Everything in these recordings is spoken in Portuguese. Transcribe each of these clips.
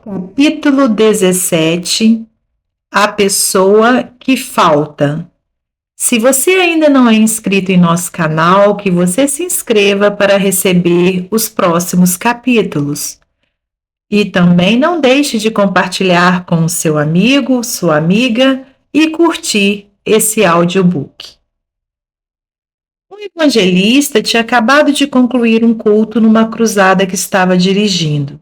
Capítulo 17. A pessoa que falta. Se você ainda não é inscrito em nosso canal, que você se inscreva para receber os próximos capítulos. E também não deixe de compartilhar com o seu amigo, sua amiga e curtir esse audiobook. Um evangelista tinha acabado de concluir um culto numa cruzada que estava dirigindo.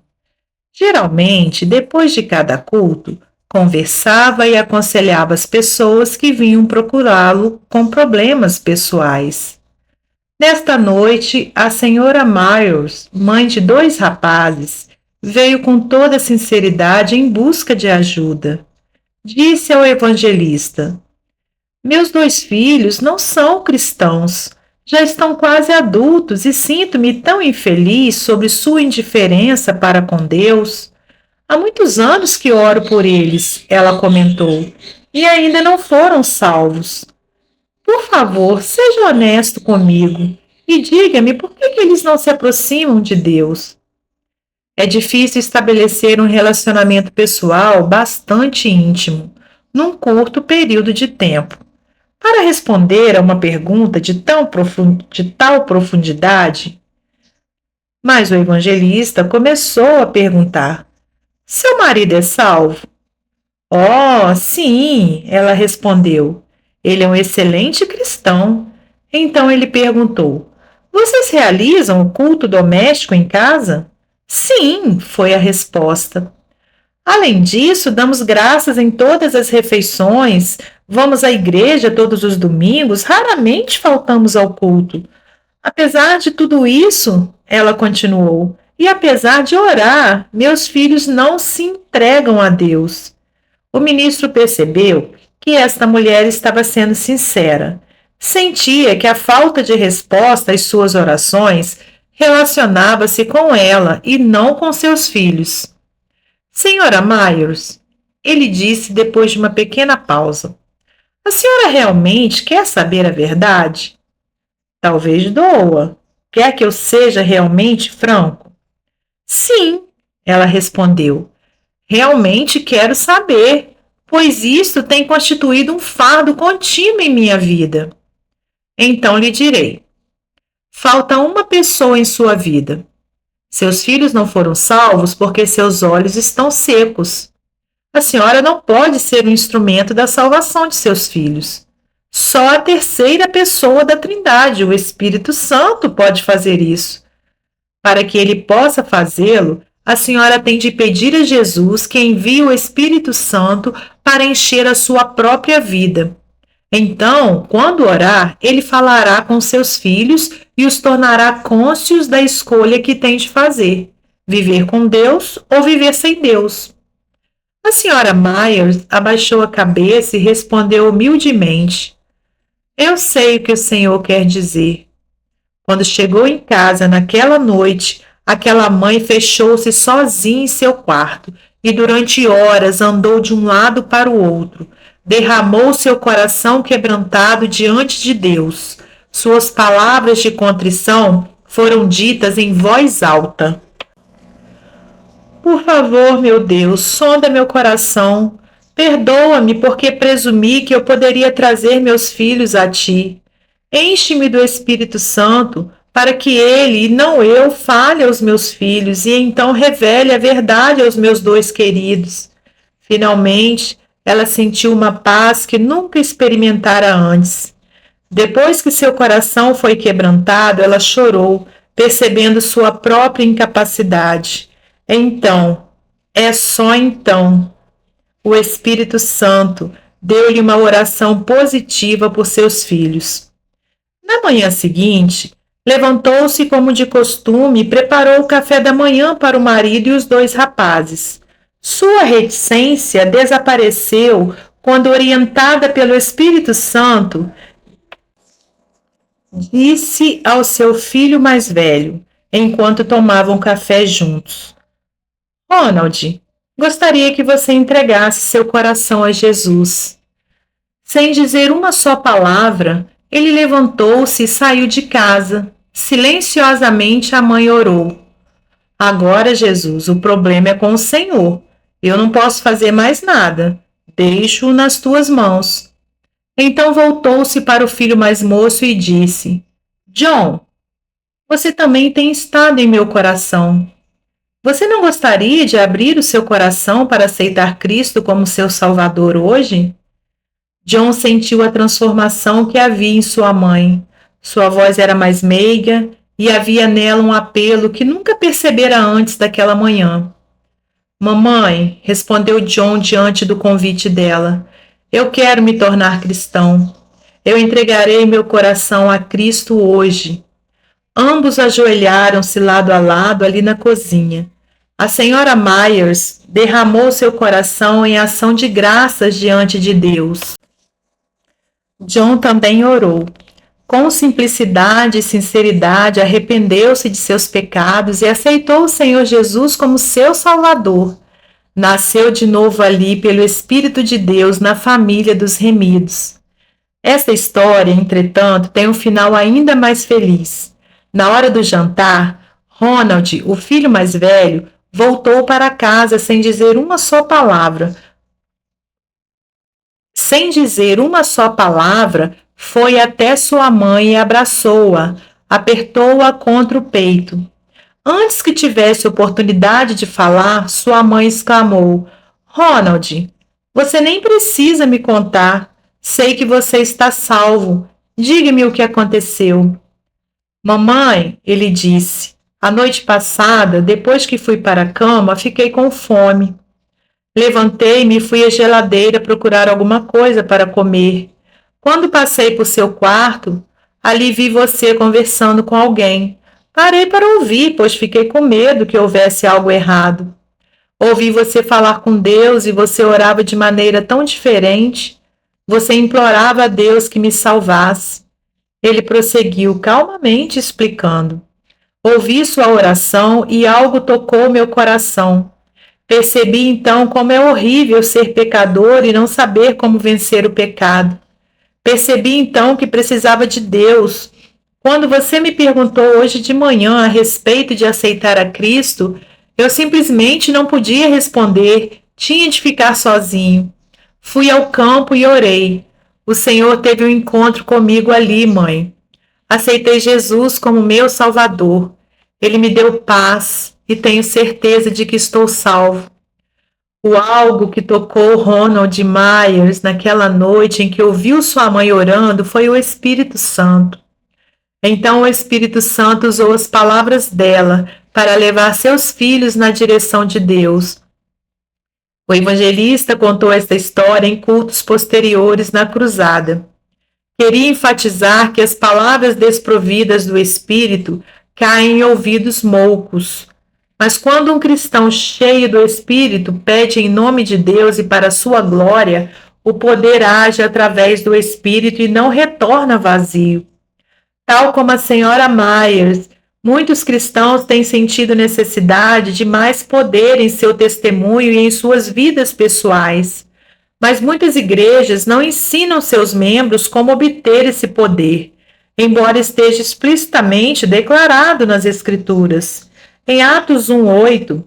Geralmente, depois de cada culto, conversava e aconselhava as pessoas que vinham procurá-lo com problemas pessoais. Nesta noite, a senhora Myers, mãe de 2 rapazes, veio com toda sinceridade em busca de ajuda. Disse ao evangelista: "Meus 2 filhos não são cristãos. Já estão quase adultos e sinto-me tão infeliz sobre sua indiferença para com Deus. Há muitos anos que oro por eles", ela comentou, "e ainda não foram salvos. Por favor, seja honesto comigo e diga-me por que eles não se aproximam de Deus." É difícil estabelecer um relacionamento pessoal bastante íntimo num curto período de tempo. Para responder a uma pergunta de tal profundidade, mas o evangelista começou a perguntar: "Seu marido é salvo?" "Oh, sim", ela respondeu. "Ele é um excelente cristão." Então ele perguntou: "Vocês realizam o culto doméstico em casa?" "Sim", foi a resposta. "Além disso, damos graças em todas as refeições, vamos à igreja todos os domingos, raramente faltamos ao culto. Apesar de tudo isso", ela continuou, "e apesar de orar, meus filhos não se entregam a Deus." O ministro percebeu que esta mulher estava sendo sincera. Sentia que a falta de resposta às suas orações relacionava-se com ela e não com seus filhos. "Senhora Myers", ele disse depois de uma pequena pausa, "a senhora realmente quer saber a verdade?" "Talvez doa. Quer que eu seja realmente franco?" "Sim", ela respondeu. "Realmente quero saber, pois isto tem constituído um fardo contínuo em minha vida." "Então lhe direi. Falta uma pessoa em sua vida. Seus filhos não foram salvos porque seus olhos estão secos. A senhora não pode ser um instrumento da salvação de seus filhos. Só a terceira pessoa da Trindade, o Espírito Santo, pode fazer isso. Para que ele possa fazê-lo, a senhora tem de pedir a Jesus que envie o Espírito Santo para encher a sua própria vida. Então, quando orar, ele falará com seus filhos e os tornará cônscios da escolha que tem de fazer: viver com Deus ou viver sem Deus." A senhora Myers abaixou a cabeça e respondeu humildemente: "Eu sei o que o senhor quer dizer." Quando chegou em casa naquela noite, aquela mãe fechou-se sozinha em seu quarto e durante horas andou de um lado para o outro. Derramou seu coração quebrantado diante de Deus. Suas palavras de contrição foram ditas em voz alta: "Por favor, meu Deus, sonda meu coração. Perdoa-me porque presumi que eu poderia trazer meus filhos a ti. Enche-me do Espírito Santo para que ele, e não eu, fale aos meus filhos e então revele a verdade aos meus 2 queridos." Finalmente, ela sentiu uma paz que nunca experimentara antes. Depois que seu coração foi quebrantado, ela chorou, percebendo sua própria incapacidade. Então, só então, o Espírito Santo deu-lhe uma oração positiva por seus filhos. Na manhã seguinte, levantou-se como de costume e preparou o café da manhã para o marido e os 2 rapazes. Sua reticência desapareceu quando, orientada pelo Espírito Santo, disse ao seu filho mais velho, enquanto tomavam café juntos: "Ronald, gostaria que você entregasse seu coração a Jesus." Sem dizer uma só palavra, ele levantou-se e saiu de casa. Silenciosamente a mãe orou: "Agora, Jesus, o problema é com o Senhor. Eu não posso fazer mais nada. Deixo-o nas tuas mãos. Então voltou-se para o filho mais moço e disse: John, você também tem estado em meu coração. Você não gostaria de abrir o seu coração para aceitar Cristo como seu Salvador hoje? John sentiu a transformação que havia em sua mãe. Sua voz era mais meiga e havia nela um apelo que nunca percebera antes daquela manhã. Mamãe, respondeu John diante do convite dela, eu quero me tornar cristão. Eu entregarei meu coração a Cristo hoje. Ambos ajoelharam-se lado a lado ali na cozinha. A senhora Myers derramou seu coração em ação de graças diante de Deus. John também orou. Com simplicidade e sinceridade, arrependeu-se de seus pecados e aceitou o Senhor Jesus como seu Salvador. Nasceu de novo ali pelo Espírito de Deus na família dos remidos. Esta história, entretanto, tem um final ainda mais feliz. Na hora do jantar, Ronald, o filho mais velho, voltou para casa sem dizer uma só palavra. Sem dizer uma só palavra, foi até sua mãe e abraçou-a, apertou-a contra o peito. Antes que tivesse oportunidade de falar, sua mãe exclamou: Ronald, você nem precisa me contar. Sei que você está salvo. Diga-me o que aconteceu. Mamãe, ele disse, a noite passada, depois que fui para a cama, fiquei com fome. Levantei-me e fui à geladeira procurar alguma coisa para comer. Quando passei por seu quarto, ali vi você conversando com alguém. Parei para ouvir, pois fiquei com medo que houvesse algo errado. Ouvi você falar com Deus e você orava de maneira tão diferente. Você implorava a Deus que me salvasse. Ele prosseguiu calmamente explicando. Ouvi sua oração e algo tocou meu coração. Percebi então como é horrível ser pecador e não saber como vencer o pecado. Percebi então que precisava de Deus. Quando você me perguntou hoje de manhã a respeito de aceitar a Cristo, eu simplesmente não podia responder, tinha de ficar sozinho. Fui ao campo e orei. O Senhor teve um encontro comigo ali, mãe. Aceitei Jesus como meu Salvador. Ele me deu paz e tenho certeza de que estou salvo. O algo que tocou Ronald Myers naquela noite em que ouviu sua mãe orando foi o Espírito Santo. Então o Espírito Santo usou as palavras dela para levar seus filhos na direção de Deus. O evangelista contou esta história em cultos posteriores na cruzada. Queria enfatizar que as palavras desprovidas do Espírito caem em ouvidos moucos. Mas quando um cristão cheio do Espírito pede em nome de Deus e para sua glória, o poder age através do Espírito e não retorna vazio. Tal como a senhora Myers, muitos cristãos têm sentido necessidade de mais poder em seu testemunho e em suas vidas pessoais. Mas muitas igrejas não ensinam seus membros como obter esse poder, embora esteja explicitamente declarado nas Escrituras. Em Atos 1:8,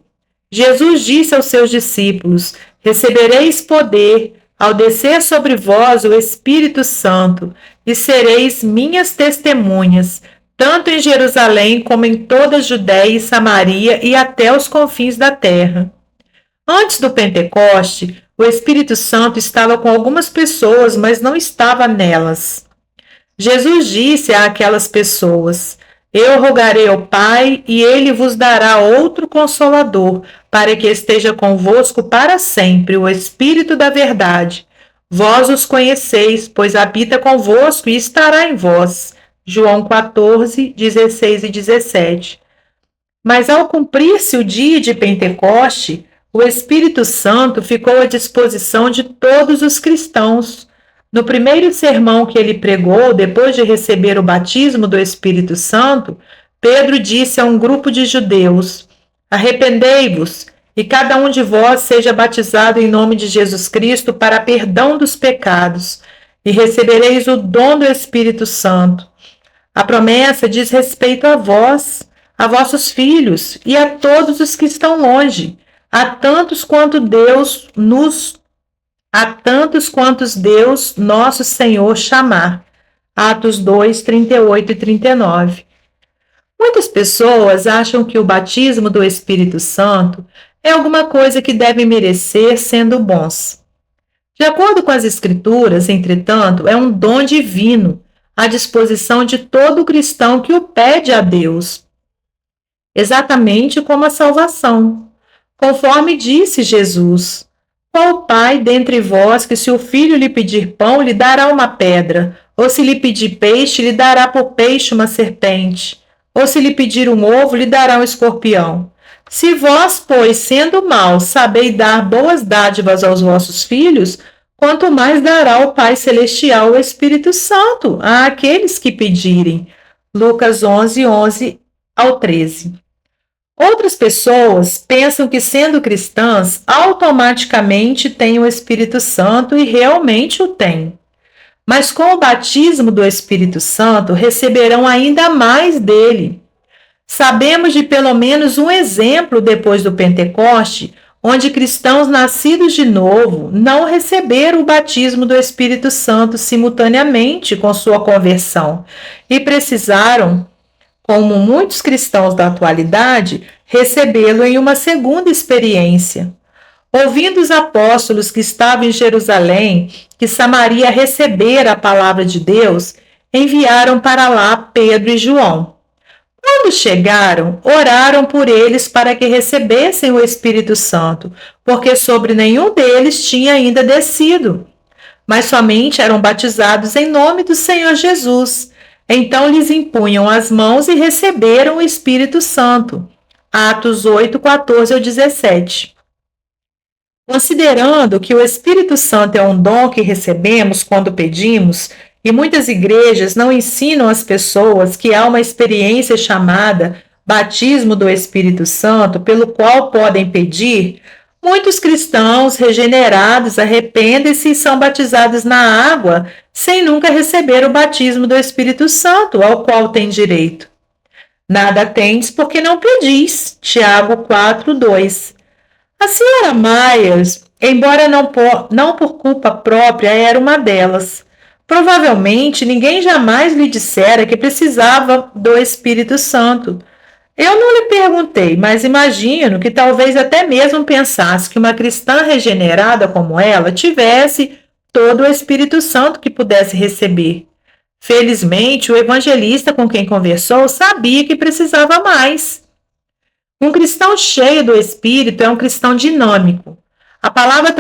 Jesus disse aos seus discípulos: recebereis poder ao descer sobre vós o Espírito Santo, e sereis minhas testemunhas, tanto em Jerusalém como em toda a Judéia e Samaria e até os confins da terra. Antes do Pentecoste, o Espírito Santo estava com algumas pessoas, mas não estava nelas. Jesus disse àquelas pessoas: eu rogarei ao Pai, e ele vos dará outro Consolador, para que esteja convosco para sempre, o Espírito da verdade. Vós os conheceis, pois habita convosco e estará em vós. João 14, 16 e 17. Mas ao cumprir-se o dia de Pentecoste, o Espírito Santo ficou à disposição de todos os cristãos. No primeiro sermão que ele pregou, depois de receber o batismo do Espírito Santo, Pedro disse a um grupo de judeus: arrependei-vos, e cada um de vós seja batizado em nome de Jesus Cristo para perdão dos pecados, e recebereis o dom do Espírito Santo. A promessa diz respeito a vós, a vossos filhos e a todos os que estão longe, a tantos quantos Deus, nosso Senhor, chamar. Atos 2, 38 e 39. Muitas pessoas acham que o batismo do Espírito Santo é alguma coisa que devem merecer sendo bons. De acordo com as Escrituras, entretanto, é um dom divino à disposição de todo cristão que o pede a Deus, exatamente como a salvação. Conforme disse Jesus: qual pai dentre vós que, se o filho lhe pedir pão, lhe dará uma pedra? Ou se lhe pedir peixe, lhe dará por peixe uma serpente? Ou se lhe pedir um ovo, lhe dará um escorpião? Se vós, pois, sendo maus, sabeis dar boas dádivas aos vossos filhos, quanto mais dará o Pai Celestial o Espírito Santo àqueles que pedirem. Lucas 11, 11 ao 13. Outras pessoas pensam que, sendo cristãs, automaticamente têm o Espírito Santo e realmente o têm. Mas com o batismo do Espírito Santo, receberão ainda mais dele. Sabemos de pelo menos um exemplo depois do Pentecoste, onde cristãos nascidos de novo não receberam o batismo do Espírito Santo simultaneamente com sua conversão e precisaram, como muitos cristãos da atualidade, recebê-lo em uma segunda experiência. Ouvindo os apóstolos que estavam em Jerusalém, que Samaria recebera a palavra de Deus, enviaram para lá Pedro e João. Quando chegaram, oraram por eles para que recebessem o Espírito Santo, porque sobre nenhum deles tinha ainda descido, mas somente eram batizados em nome do Senhor Jesus. Então lhes impunham as mãos e receberam o Espírito Santo. Atos 8, 14 ao 17. Considerando que o Espírito Santo é um dom que recebemos quando pedimos, e muitas igrejas não ensinam às pessoas que há uma experiência chamada batismo do Espírito Santo, pelo qual podem pedir, muitos cristãos regenerados arrependem-se e são batizados na água sem nunca receber o batismo do Espírito Santo, ao qual têm direito. Nada tendes porque não pedis. Tiago 4, 2. A senhora Myers, embora não por culpa própria, era uma delas. Provavelmente ninguém jamais lhe dissera que precisava do Espírito Santo. Eu não lhe perguntei, mas imagino que talvez até mesmo pensasse que uma cristã regenerada como ela tivesse todo o Espírito Santo que pudesse receber. Felizmente, o evangelista com quem conversou sabia que precisava mais. Um cristão cheio do Espírito é um cristão dinâmico. A palavra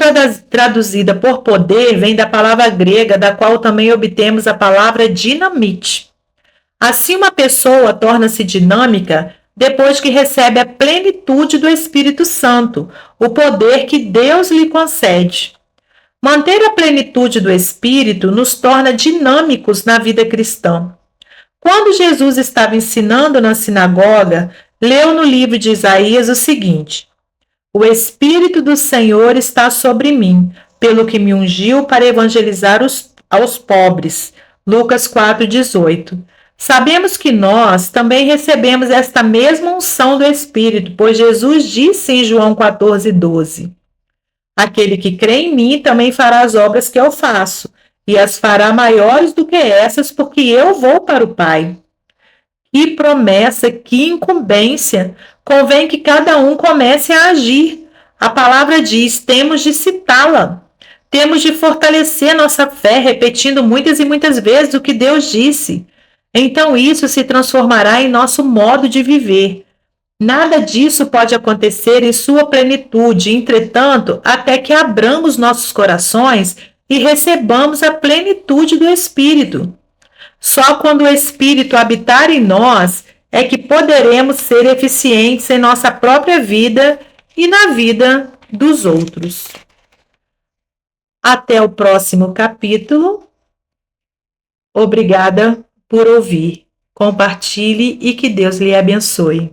traduzida por poder vem da palavra grega, da qual também obtemos a palavra dinamite. Assim, uma pessoa torna-se dinâmica depois que recebe a plenitude do Espírito Santo, o poder que Deus lhe concede. Manter a plenitude do Espírito nos torna dinâmicos na vida cristã. Quando Jesus estava ensinando na sinagoga, leu no livro de Isaías o seguinte: o Espírito do Senhor está sobre mim, pelo que me ungiu para evangelizar aos pobres. Lucas 4,18. Sabemos que nós também recebemos esta mesma unção do Espírito, pois Jesus disse em João 14,12: aquele que crê em mim também fará as obras que eu faço, e as fará maiores do que essas, porque eu vou para o Pai. Que promessa, que incumbência! Convém que cada um comece a agir. A palavra diz: temos de citá-la. Temos de fortalecer nossa fé, repetindo muitas e muitas vezes o que Deus disse. Então isso se transformará em nosso modo de viver. Nada disso pode acontecer em sua plenitude, entretanto, até que abramos nossos corações e recebamos a plenitude do Espírito. Só quando o Espírito habitar em nós é que poderemos ser eficientes em nossa própria vida e na vida dos outros. Até o próximo capítulo. Obrigada por ouvir. Compartilhe e que Deus lhe abençoe.